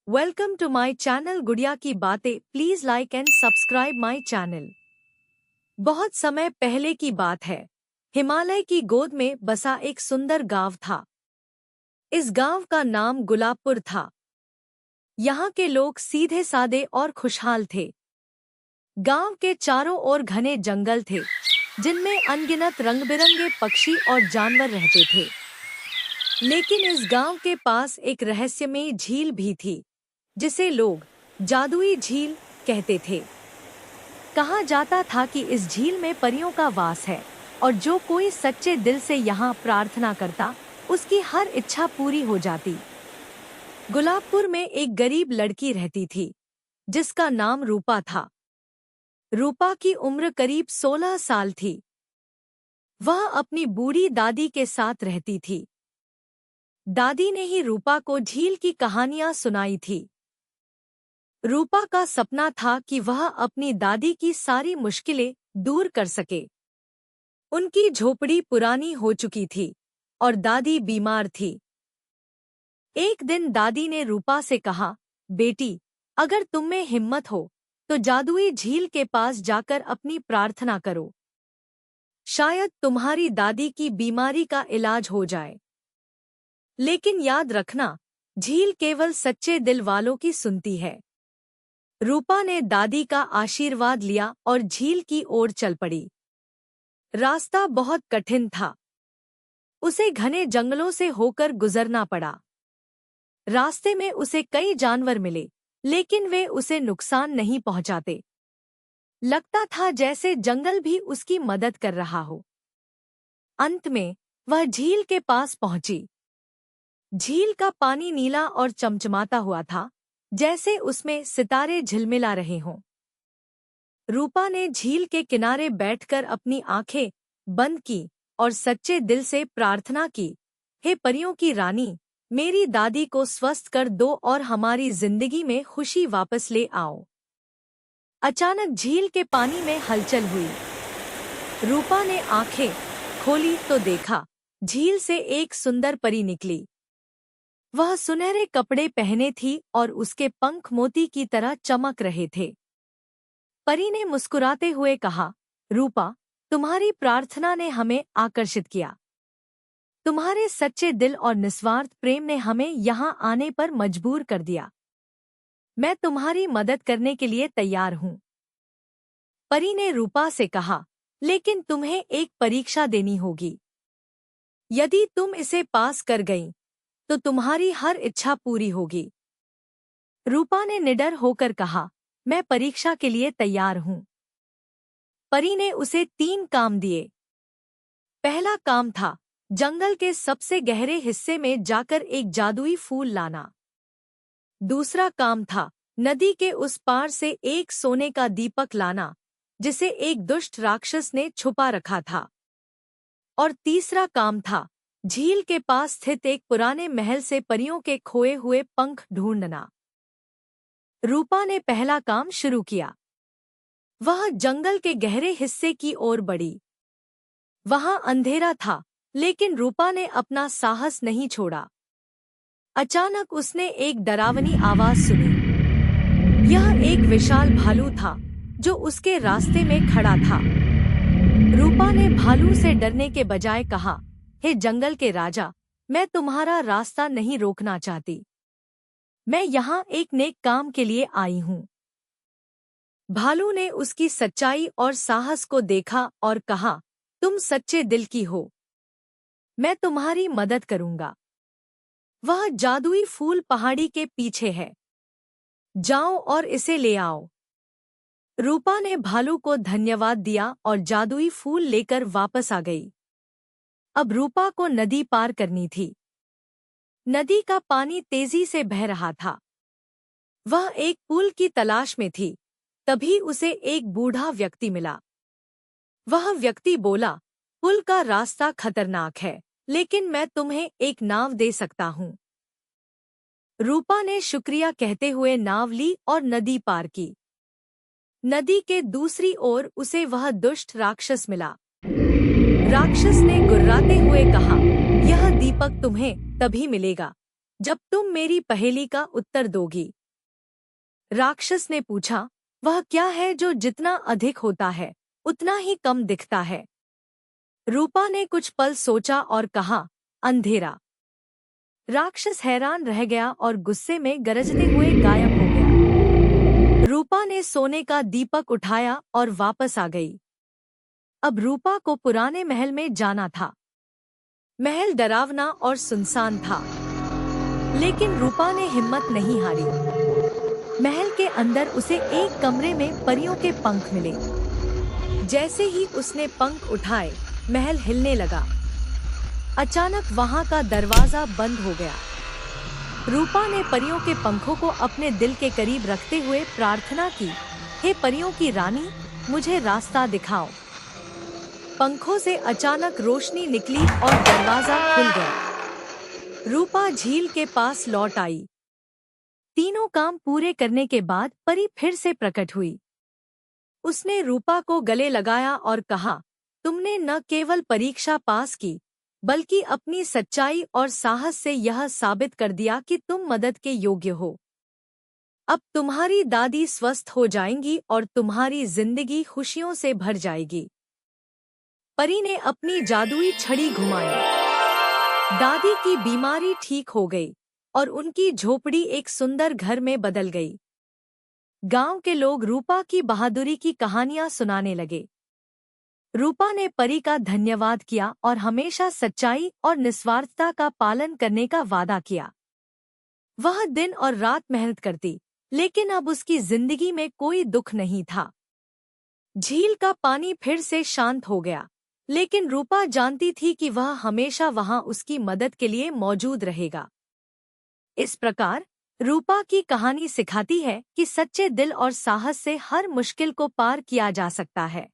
Welcome to my channel गुड़िया की बातें। Please like and subscribe my channel. बहुत समय पहले की बात है। हिमालय की गोद में बसा एक सुंदर गांव था। इस गांव का नाम गुलाबपुर था। यहाँ के लोग सीधे सादे और खुशहाल थे। गांव के चारों ओर घने जंगल थे, जिनमें अनगिनत रंग-बिरंगे पक्षी और जानवर रहते थे। लेकिन इस गांव के पास एक रहस्यमयी झील भी थी, जिसे लोग जादुई झील कहते थे। कहा जाता था कि इस झील में परियों का वास है और जो कोई सच्चे दिल से यहाँ प्रार्थना करता, उसकी हर इच्छा पूरी हो जाती। गुलाबपुर में एक गरीब लड़की रहती थी, जिसका नाम रूपा था। रूपा की उम्र करीब 16 साल थी। वह अपनी बूढ़ी दादी के साथ रहती थी। दादी ने ही रूपा को झील की कहानियां सुनाई थी। रूपा का सपना था कि वह अपनी दादी की सारी मुश्किलें दूर कर सके। उनकी झोपड़ी पुरानी हो चुकी थी और दादी बीमार थी। एक दिन दादी ने रूपा से कहा, बेटी, अगर तुम में हिम्मत हो तो जादुई झील के पास जाकर अपनी प्रार्थना करो। शायद तुम्हारी दादी की बीमारी का इलाज हो जाए। लेकिन याद रखना, झील केवल सच्चे दिल वालों की सुनती है। रूपा ने दादी का आशीर्वाद लिया और झील की ओर चल पड़ी। रास्ता बहुत कठिन था। उसे घने जंगलों से होकर गुजरना पड़ा। रास्ते में उसे कई जानवर मिले, लेकिन वे उसे नुकसान नहीं पहुंचाते। लगता था जैसे जंगल भी उसकी मदद कर रहा हो। अंत में वह झील के पास पहुंची। झील का पानी नीला और चमचमाता हुआ था, जैसे उसमें सितारे झिलमिला रहे हों। रूपा ने झील के किनारे बैठकर अपनी आंखें बंद की और सच्चे दिल से प्रार्थना की, हे परियों की रानी, मेरी दादी को स्वस्थ कर दो और हमारी जिंदगी में खुशी वापस ले आओ। अचानक झील के पानी में हलचल हुई। रूपा ने आंखें खोली तो देखा, झील से एक सुंदर परी निकली। वह सुनहरे कपड़े पहने थी और उसके पंख मोती की तरह चमक रहे थे। परी ने मुस्कुराते हुए कहा, रूपा, तुम्हारी प्रार्थना ने हमें आकर्षित किया। तुम्हारे सच्चे दिल और निस्वार्थ प्रेम ने हमें यहाँ आने पर मजबूर कर दिया। मैं तुम्हारी मदद करने के लिए तैयार हूँ। परी ने रूपा से कहा, लेकिन तुम्हें एक परीक्षा देनी होगी। यदि तुम इसे पास कर गई तो तुम्हारी हर इच्छा पूरी होगी। रूपा ने निडर होकर कहा, मैं परीक्षा के लिए तैयार हूँ। परी ने उसे 3 काम दिए। पहला काम था जंगल के सबसे गहरे हिस्से में जाकर एक जादुई फूल लाना। दूसरा काम था नदी के उस पार से एक सोने का दीपक लाना, जिसे एक दुष्ट राक्षस ने छुपा रखा था। और तीसरा काम था झील के पास स्थित एक पुराने महल से परियों के खोए हुए पंख ढूंढना। रूपा ने पहला काम शुरू किया। वह जंगल के गहरे हिस्से की ओर बढ़ी। वहां अंधेरा था, लेकिन रूपा ने अपना साहस नहीं छोड़ा। अचानक उसने एक डरावनी आवाज सुनी। यह एक विशाल भालू था, जो उसके रास्ते में खड़ा था। रूपा ने भालू से डरने के बजाय कहा, हे जंगल के राजा, मैं तुम्हारा रास्ता नहीं रोकना चाहती। मैं यहाँ एक नेक काम के लिए आई हूँ। भालू ने उसकी सच्चाई और साहस को देखा और कहा, तुम सच्चे दिल की हो। मैं तुम्हारी मदद करूँगा। वह जादुई फूल पहाड़ी के पीछे है। जाओ और इसे ले आओ। रूपा ने भालू को धन्यवाद दिया और जादुई फूल लेकर वापस आ गई। अब रूपा को नदी पार करनी थी। नदी का पानी तेजी से बह रहा था। वह एक पुल की तलाश में थी। तभी उसे एक बूढ़ा व्यक्ति मिला। वह व्यक्ति बोला, पुल का रास्ता खतरनाक है, लेकिन मैं तुम्हें एक नाव दे सकता हूँ। रूपा ने शुक्रिया कहते हुए नाव ली और नदी पार की। नदी के दूसरी ओर उसे वह दुष्ट राक्षस मिला। राक्षस ने गुर्राते हुए कहा, यह दीपक तुम्हें तभी मिलेगा जब तुम मेरी पहेली का उत्तर दोगी। राक्षस ने पूछा, वह क्या है जो जितना अधिक होता है उतना ही कम दिखता है? रूपा ने कुछ पल सोचा और कहा, अंधेरा। राक्षस हैरान रह गया और गुस्से में गरजते हुए गायब हो गया। रूपा ने सोने का दीपक उठाया और वापस आ गई। अब रूपा को पुराने महल में जाना था। महल डरावना और सुनसान था, लेकिन रूपा ने हिम्मत नहीं हारी। महल के अंदर उसे एक कमरे में परियों के पंख मिले। जैसे ही उसने पंख उठाए, महल हिलने लगा। अचानक वहां का दरवाजा बंद हो गया। रूपा ने परियों के पंखों को अपने दिल के करीब रखते हुए प्रार्थना की, हे परियों की रानी, मुझे रास्ता दिखाओ। पंखों से अचानक रोशनी निकली और दरवाजा खुल गया। रूपा झील के पास लौट आई। तीनों काम पूरे करने के बाद परी फिर से प्रकट हुई। उसने रूपा को गले लगाया और कहा, तुमने न केवल परीक्षा पास की, बल्कि अपनी सच्चाई और साहस से यह साबित कर दिया कि तुम मदद के योग्य हो। अब तुम्हारी दादी स्वस्थ हो जाएंगी और तुम्हारी जिंदगी खुशियों से भर जाएगी। परी ने अपनी जादुई छड़ी घुमाई। दादी की बीमारी ठीक हो गई और उनकी झोपड़ी एक सुंदर घर में बदल गई। गांव के लोग रूपा की बहादुरी की कहानियां सुनाने लगे। रूपा ने परी का धन्यवाद किया और हमेशा सच्चाई और निस्वार्थता का पालन करने का वादा किया। वह दिन और रात मेहनत करती, लेकिन अब उसकी जिंदगी में कोई दुख नहीं था। झील का पानी फिर से शांत हो गया, लेकिन रूपा जानती थी कि वह हमेशा वहां उसकी मदद के लिए मौजूद रहेगा। इस प्रकार रूपा की कहानी सिखाती है कि सच्चे दिल और साहस से हर मुश्किल को पार किया जा सकता है।